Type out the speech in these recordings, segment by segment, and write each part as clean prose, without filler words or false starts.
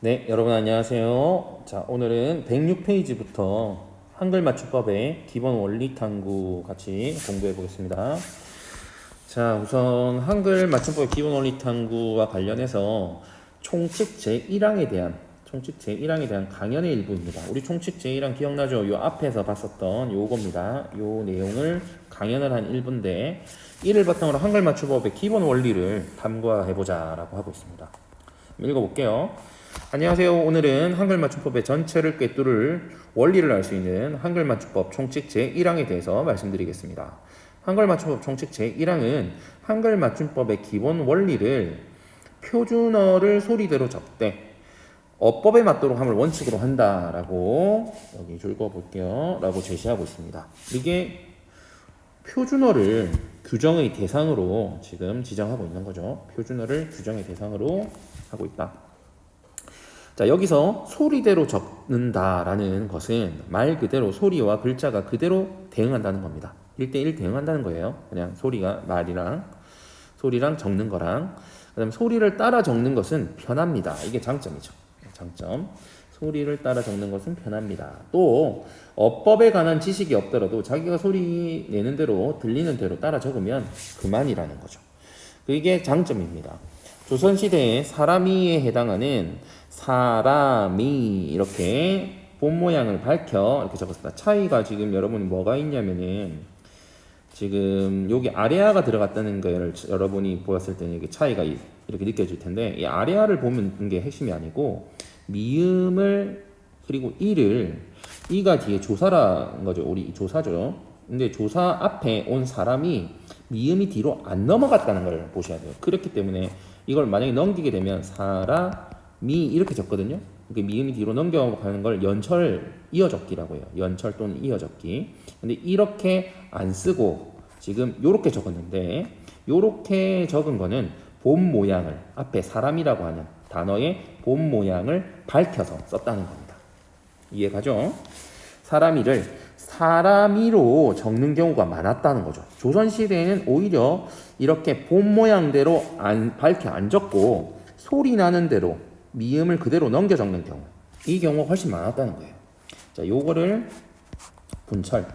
네, 여러분 안녕하세요. 자, 오늘은 106페이지부터 한글 맞춤법의 기본 원리 탐구 같이 공부해 보겠습니다. 자, 우선 한글 맞춤법의 기본 원리 탐구와 관련해서 총칙 제1항에 대한 강연의 일부입니다. 우리 총칙 제1항 기억나죠? 요 앞에서 봤었던 요겁니다. 요 내용을 강연을 한 일부인데 이를 바탕으로 한글 맞춤법의 기본 원리를 탐구해 보자라고 하고 있습니다. 읽어볼게요. 안녕하세요. 오늘은 한글 맞춤법의 전체를 꿰뚫을 원리를 알 수 있는 한글 맞춤법 총칙 제1항에 대해서 말씀드리겠습니다. 한글 맞춤법 총칙 제1항은 한글 맞춤법의 기본 원리를 표준어를 소리대로 적되 어법에 맞도록 함을 원칙으로 한다라고 여기 읽어볼게요. 라고 제시하고 있습니다. 이게 표준어를 규정의 대상으로 지금 지정하고 있는 거죠. 표준어를 규정의 대상으로 하고 있다. 자, 여기서 소리대로 적는다라는 것은 말 그대로 소리와 글자가 그대로 대응한다는 겁니다. 1대1 대응한다는 거예요. 그냥 소리랑 적는 거랑. 그다음에 소리를 따라 적는 것은 편합니다. 이게 장점이죠. 장점. 소리를 따라 적는 것은 편합니다. 또 어법에 관한 지식이 없더라도 자기가 소리 내는 대로 들리는 대로 따라 적으면 그만이라는 거죠. 그게 장점입니다. 조선시대에 사람이에 해당하는 사람이 이렇게 본 모양을 밝혀 이렇게 적었습니다. 차이가 지금 여러분이 뭐가 있냐면은 지금 여기 아래아가 들어갔다는 걸 여러분이 보았을 때는 여기 차이가 이렇게 느껴질 텐데 이 아래아를 보면 게 핵심이 아니고 미음을 그리고 이가 뒤에 조사라는 거죠. 우리 조사죠. 근데 조사 앞에 온 사람이 미음이 뒤로 안 넘어갔다는 걸 보셔야 돼요. 그렇기 때문에 이걸 만약에 넘기게 되면 사람이 이렇게 적거든요. 그러니까 미음이 뒤로 넘겨가는 걸 연철 이어적기라고 해요. 연철 또는 이어적기. 근데 이렇게 안 쓰고 지금 요렇게 적었는데 요렇게 적은 거는 본 모양을 앞에 사람이라고 하는 단어의 본 모양을 밝혀서 썼다는 겁니다. 이해가죠? 사람이를 사람이로 적는 경우가 많았다는 거죠. 조선시대에는 오히려 이렇게 본 모양대로 밝혀 안 적고 소리 나는 대로 미음을 그대로 넘겨 적는 경우, 이 경우가 훨씬 많았다는 거예요. 자, 요거를 분철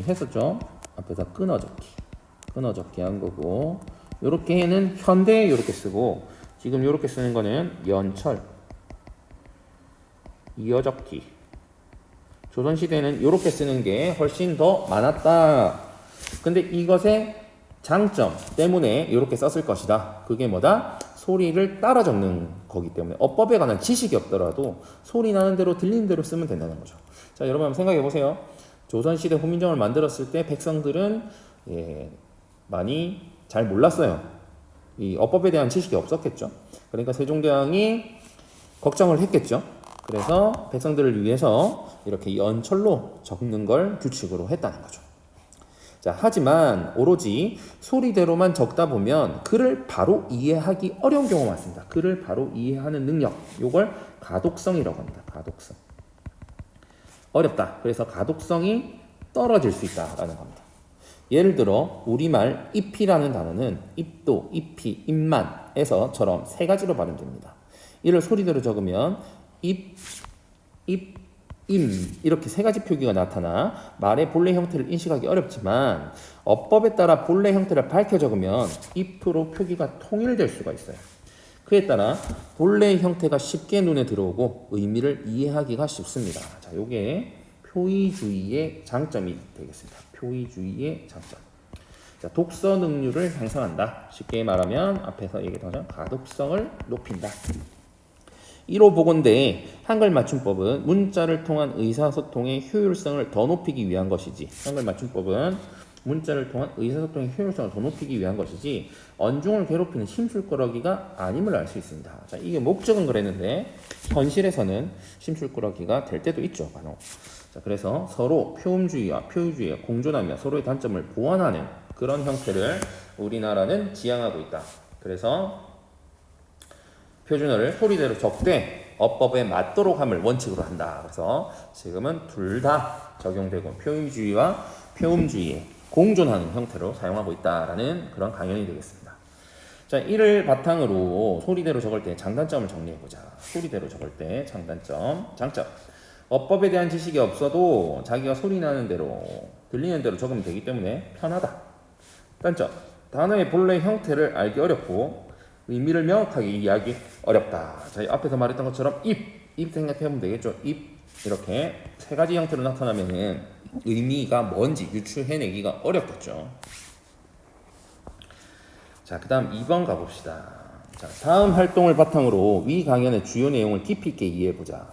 했었죠. 앞에서 끊어적기 한 거고, 요렇게는 현대에 요렇게 쓰고 지금 요렇게 쓰는 거는 연철 이어적기. 조선시대는 요렇게 쓰는 게 훨씬 더 많았다. 근데 이것의 장점 때문에 이렇게 썼을 것이다. 그게 뭐다? 소리를 따라 적는 거기 때문에 어법에 관한 지식이 없더라도 소리 나는 대로 들리는 대로 쓰면 된다는 거죠. 자, 여러분 한번 생각해 보세요. 조선시대 후민정을 만들었을 때 백성들은 많이 잘 몰랐어요. 이 어법에 대한 지식이 없었겠죠. 그러니까 세종대왕이 걱정을 했겠죠. 그래서 백성들을 위해서 이렇게 연철로 적는 걸 규칙으로 했다는 거죠. 자, 하지만 오로지 소리대로만 적다 보면 글을 바로 이해하기 어려운 경우가 많습니다. 글을 바로 이해하는 능력, 요걸 가독성이라고 합니다. 가독성. 어렵다. 그래서 가독성이 떨어질 수 있다라는 겁니다. 예를 들어 우리말 잎이라는 단어는 잎도, 잎이, 잎만에서처럼 세 가지로 발음됩니다. 이를 소리대로 적으면 잎, 이렇게 세 가지 표기가 나타나 말의 본래 형태를 인식하기 어렵지만 어법에 따라 본래 형태를 밝혀 적으면 잎으로 표기가 통일될 수가 있어요. 그에 따라 본래 형태가 쉽게 눈에 들어오고 의미를 이해하기가 쉽습니다. 자, 요게 표의주의의 장점이 되겠습니다. 표의주의의 장점. 자, 독서 능률을 향상한다. 쉽게 말하면 앞에서 얘기했던 것처럼 가독성을 높인다. 1호 보건대의 한글 맞춤법은 문자를 통한 의사소통의 효율성을 더 높이기 위한 것이지, 한글 맞춤법은 문자를 통한 의사소통의 효율성을 더 높이기 위한 것이지 언중을 괴롭히는 심술꾸러기가 아님을 알 수 있습니다. 자, 이게 목적은 그랬는데 현실에서는 심술꾸러기가 될 때도 있죠. 바로. 자, 그래서 서로 표음주의와 표의주의가 공존하며 서로의 단점을 보완하는 그런 형태를 우리나라는 지향하고 있다. 그래서 표준어를 소리대로 적되 어법에 맞도록 함을 원칙으로 한다. 그래서 지금은 둘 다 적용되고 표의주의와 표음주의에 공존하는 형태로 사용하고 있다라는 그런 강연이 되겠습니다. 자, 이를 바탕으로 소리대로 적을 때 장단점을 정리해보자. 소리대로 적을 때 장단점, 장점. 어법에 대한 지식이 없어도 자기가 소리 나는 대로, 들리는 대로 적으면 되기 때문에 편하다. 단점. 단어의 본래 형태를 알기 어렵고 의미를 명확하게 이해하기 어렵다. 자, 앞에서 말했던 것처럼 입 생각해보면 되겠죠. 입 이렇게 세 가지 형태로 나타나면은 의미가 뭔지 유추해내기가 어렵겠죠. 자, 그 다음 2번 가봅시다. 자, 다음 활동을 바탕으로 위 강연의 주요 내용을 깊이 있게 이해해보자.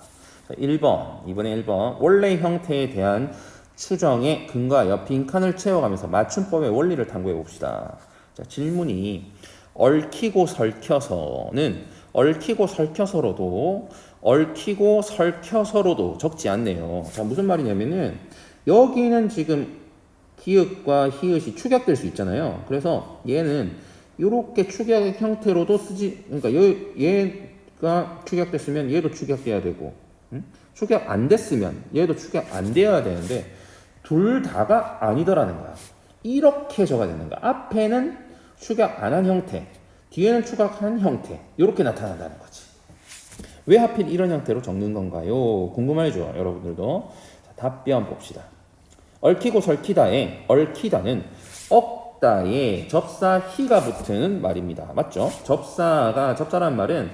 자, 1번, 이번에 1번. 원래 형태에 대한 추정에 근거하여 빈칸을 채워가면서 맞춤법의 원리를 탐구해봅시다. 자, 질문이 얽히고 설켜서로도 적지 않네요. 자, 무슨 말이냐면은 여기는 지금 기읍과 히읗이 축약될 수 있잖아요. 그래서 얘는 이렇게 축약 형태로도 쓰지, 그러니까 얘가 축약됐으면 얘도 축약돼야 되고, 축약 안 됐으면 얘도 축약 안 돼야 되는데 둘 다가 아니더라는 거야. 이렇게 적어야 되는 거야. 앞에는 축약 안 한 형태, 뒤에는 축약한 형태, 이렇게 나타난다는 거지. 왜 하필 이런 형태로 적는 건가요? 궁금하죠, 여러분들도. 자, 답변 봅시다. 얽히고 설키다의 얽히다는 억다에 접사 히가 붙은 말입니다. 맞죠? 접사라는 말은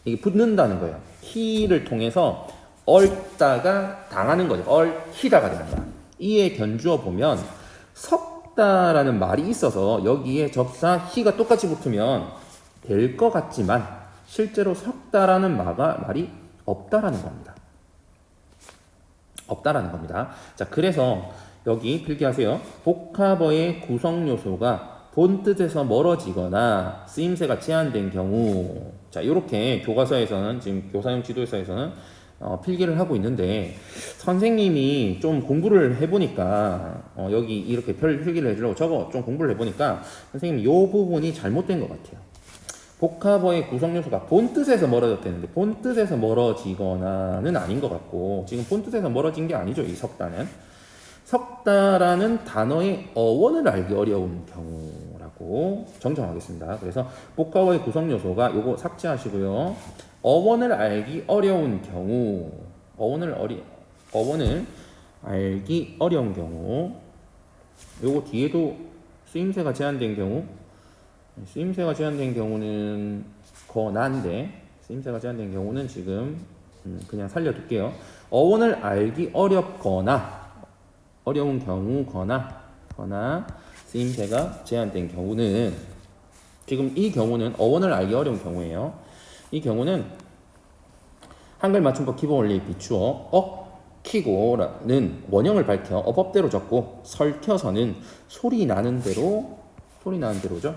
이게 붙는다는 거예요. 히를 통해서 얽다가 당하는 거죠. 얽히다가 되는 거야. 이에 견주어 보면 석다라는 말이 있어서 여기에 접사 히가 똑같이 붙으면 될 것 같지만 실제로 석다라는 말이 없다라는 겁니다. 없다라는 겁니다. 자, 그래서 여기 필기하세요. 복합어의 구성 요소가 본 뜻에서 멀어지거나 쓰임새가 제한된 경우, 자, 이렇게 교과서에서는 지금 교사용 지도서에서는 필기를 하고 있는데 선생님이 좀 공부를 해보니까 여기 이렇게 필기를 해주려고 저거 좀 공부를 해보니까 선생님이 이 부분이 잘못된 것 같아요. 복합어의 구성 요소가 본 뜻에서 멀어졌다는데 본 뜻에서 멀어지거나는 아닌 것 같고 지금 본 뜻에서 멀어진 게 아니죠. 이 석다는 석다라는 단어의 어원을 알기 어려운 경우라고 정정하겠습니다. 그래서 복합어의 구성 요소가 요거 삭제하시고요. 어원을 알기 어려운 경우, 어원을 알기 어려운 경우, 요거 뒤에도 쓰임새가 제한된 경우, 쓰임새가 제한된 경우는 거나인데 쓰임새가 제한된 경우는 지금 그냥 살려둘게요. 어원을 알기 어려운 경우거나 쓰임새가 제한된 경우는 지금 이 경우는 어원을 알기 어려운 경우예요. 이 경우는 한글 맞춤법 기본 원리에 비추어 얽히고라는 원형을 밝혀 어법대로 적고 설켜서는 소리 나는 대로죠.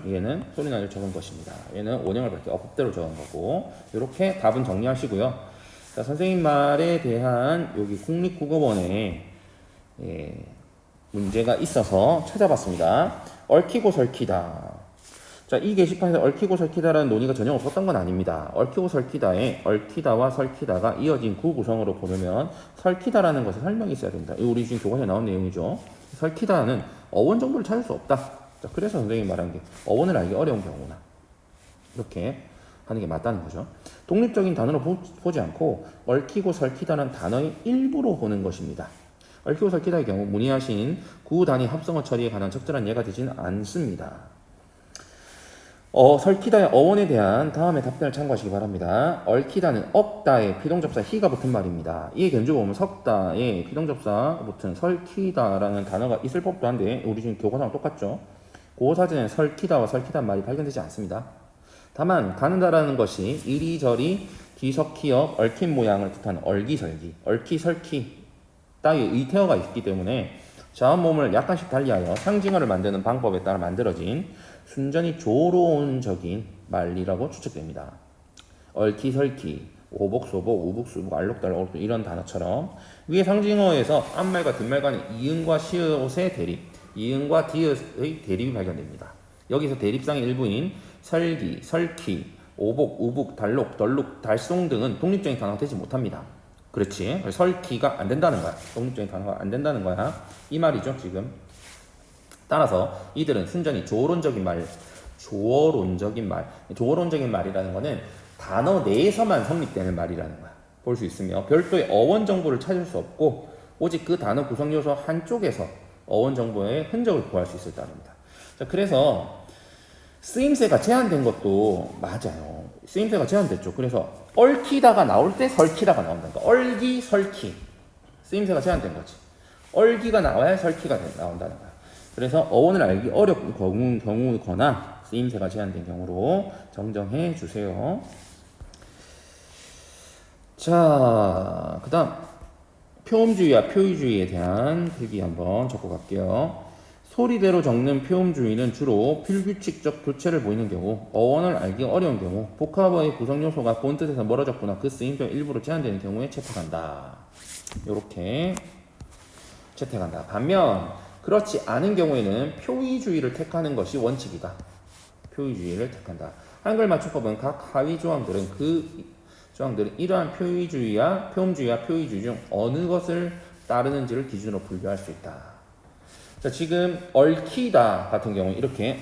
얘는 소리 나는 대로 적은 것입니다. 얘는 원형을 밝혀 어법대로 적은 거고 이렇게 답은 정리하시고요. 자, 선생님 말에 대한 여기 국립국어원에 문제가 있어서 찾아봤습니다. 얽히고 설키다. 자, 이 게시판에서 얽히고 설키다라는 논의가 전혀 없었던 건 아닙니다. 얽히고 설키다에 얽히다와 설키다가 이어진 구구성으로 보려면 설키다라는 것에 설명이 있어야 된다. 이거 우리 지금 교과서에 나온 내용이죠. 설키다는 어원 정보를 찾을 수 없다. 자, 그래서 선생님이 말한 게 어원을 알기 어려운 경우나 이렇게 하는 게 맞다는 거죠. 독립적인 단어로 보지 않고 얽히고 설키다는 단어의 일부로 보는 것입니다. 얽히고 설키다의 경우 문의하신 구단위 합성어 처리에 관한 적절한 예가 되지는 않습니다. 설키다의 어원에 대한 다음의 답변을 참고하시기 바랍니다. 얽히다는 억다에 피동접사 히가 붙은 말입니다. 이에 견주어 보면 석다에 피동접사 붙은 설키다라는 단어가 있을 법도 한데 우리 지금 교과서랑 똑같죠. 고사전에 설키다와 설키다는 말이 발견되지 않습니다. 다만 가는다라는 것이 이리저리 뒤섞이어 얽힌 모양을 뜻하는 얼기설기, 얽히설키 따위의 의태어가 있기 때문에 자음모음을 약간씩 달리하여 상징어를 만드는 방법에 따라 만들어진 순전히 조론적인 말이라고 추측됩니다. 얽히설키, 오복소복, 우북수북, 알록달록 이런 단어처럼 위의 상징어에서 앞말과 뒷말 간의 이응과 시옷의 대립, 이응과 디귿의 대립이 발견됩니다. 여기서 대립상의 일부인 설기, 설키, 오복, 우북, 달록, 덜룩, 달송 등은 독립적인 단어가 되지 못합니다. 그렇지. 설키가 안 된다는 거야. 독립적인 단어가 안 된다는 거야. 이 말이죠, 지금. 따라서 이들은 순전히 조론적인 말, 조어론적인 말. 조어론적인 말이라는 거는 단어 내에서만 성립되는 말이라는 거야. 볼 수 있으며 별도의 어원 정보를 찾을 수 없고 오직 그 단어 구성 요소 한쪽에서 어원 정보의 흔적을 구할 수 있을 따릅니다. 자, 그래서 쓰임새가 제한된 것도 맞아요. 쓰임새가 제한됐죠. 그래서 얽히다가 나올 때 설키다가 나온다니까. 얼기, 설키. 쓰임새가 제한된 거지. 얼기가 나와야 설키가 나온다는 거야. 그래서 어원을 알기 어려운 경우거나 쓰임새가 제한된 경우로 정정해 주세요. 자, 그 다음 표음주의와 표의주의에 대한 필기 한번 적고 갈게요. 소리대로 적는 표음주의는 주로 필규칙적 교체를 보이는 경우, 어원을 알기 어려운 경우, 복합어의 구성 요소가 본 뜻에서 멀어졌거나 그 쓰임표 일부러 제한되는 경우에 채택한다. 요렇게 채택한다. 반면 그렇지 않은 경우에는 표의주의를 택하는 것이 원칙이다. 표의주의를 택한다. 한글 맞춤법은 각 하위 조항들은 이러한 표의주의와 표음주의와 표의주의 중 어느 것을 따르는지를 기준으로 분류할 수 있다. 자, 지금 얽히다 같은 경우 이렇게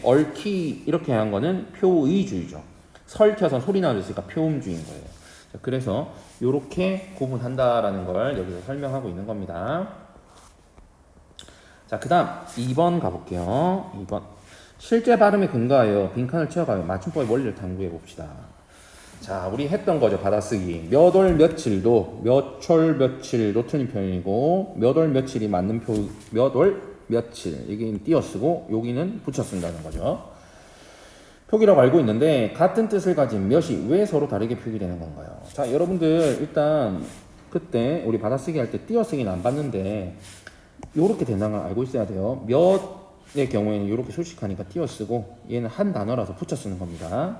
이렇게 한 거는 표의주의죠. 설켜서 소리 나왔으니까 표음주의인 거예요. 자, 그래서 이렇게 구분한다라는 걸 여기서 설명하고 있는 겁니다. 자, 그 다음 2번 가볼게요. 2번 실제 발음에 근거하여 빈칸을 채워가며 맞춤법의 원리를 탐구해 봅시다. 자, 우리 했던 거죠. 받아쓰기. 몇 월 며칠도 몇 철 며칠도 틀린 표현이고 몇 월 며칠이 맞는 몇 월 며칠 이게 띄어쓰고 여기는 붙여 쓴다는 거죠. 표기라고 알고 있는데 같은 뜻을 가진 몇이 왜 서로 다르게 표기되는 건가요? 자, 여러분들 일단 그때 우리 받아쓰기 할 때 띄어쓰기는 안 봤는데 요렇게 된다는 걸 알고 있어야 돼요. 몇의 경우에는 요렇게 수식하니까 띄어쓰고 얘는 한 단어라서 붙여 쓰는 겁니다.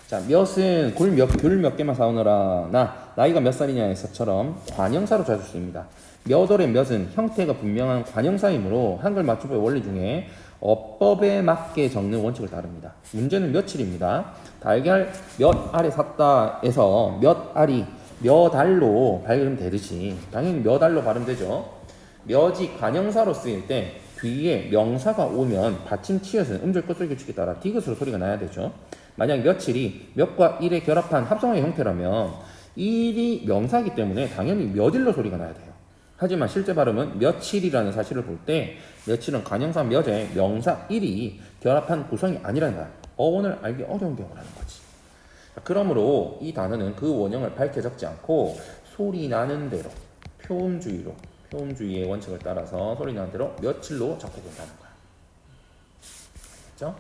자, 몇은 귤 몇 개만 사오느라 나이가 몇 살이냐에서처럼 관형사로 자주 쓰입니다. 몇 월의 몇은 형태가 분명한 관형사이므로 한글 맞춤법의 원리 중에 어법에 맞게 적는 원칙을 따릅니다. 문제는 며칠입니다. 달걀 몇 알에 샀다에서 몇 알이 몇 알로 발음되듯이 당연히 몇 알로 발음되죠. 몇이 관형사로 쓰일 때 뒤에 명사가 오면 받침 치읓은 음절 끝소리 규칙에 따라 디귿으로 소리가 나야 되죠. 만약 며칠이 몇과 일의 결합한 합성어의 형태라면 일이 명사이기 때문에 당연히 몇일로 소리가 나야 돼요. 하지만 실제 발음은 며칠이라는 사실을 볼 때 며칠은 관형사 몇에 명사 일이 결합한 구성이 아니라는 거야. 어원을 알기 어려운 경우라는 거지. 그러므로 이 단어는 그 원형을 밝혀 적지 않고 소리 나는 대로 표음주의의 원칙을 따라서 소리 나는 대로 며칠로 적게 된다는 거야. 알겠죠?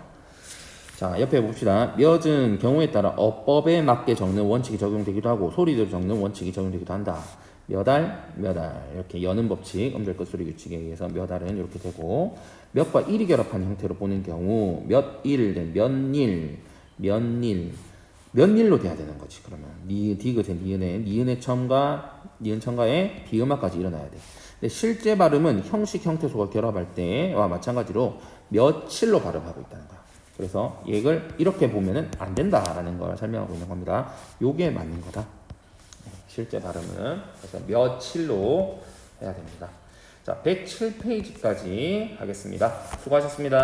자, 옆에 봅시다. 몇은 경우에 따라 어법에 맞게 적는 원칙이 적용되기도 하고 소리대로 적는 원칙이 적용되기도 한다. 몇 알 이렇게 여는 법칙, 음절 끝소리 규칙에 의해서 몇 알은 이렇게 되고 몇과 일이 결합한 형태로 보는 경우 몇일로 돼야 되는 거지. 그러면 디귿의 니은의 첨가에 비음화까지 일어나야 돼. 근데 실제 발음은 형식 형태소가 결합할 때와 마찬가지로 며칠로 발음하고 있다는 거야. 그래서 이걸 이렇게 보면은 안 된다라는 걸 설명하고 있는 겁니다. 요게 맞는 거다. 실제 발음은 그래서 며칠로 해야 됩니다. 자, 107페이지까지 하겠습니다. 수고하셨습니다.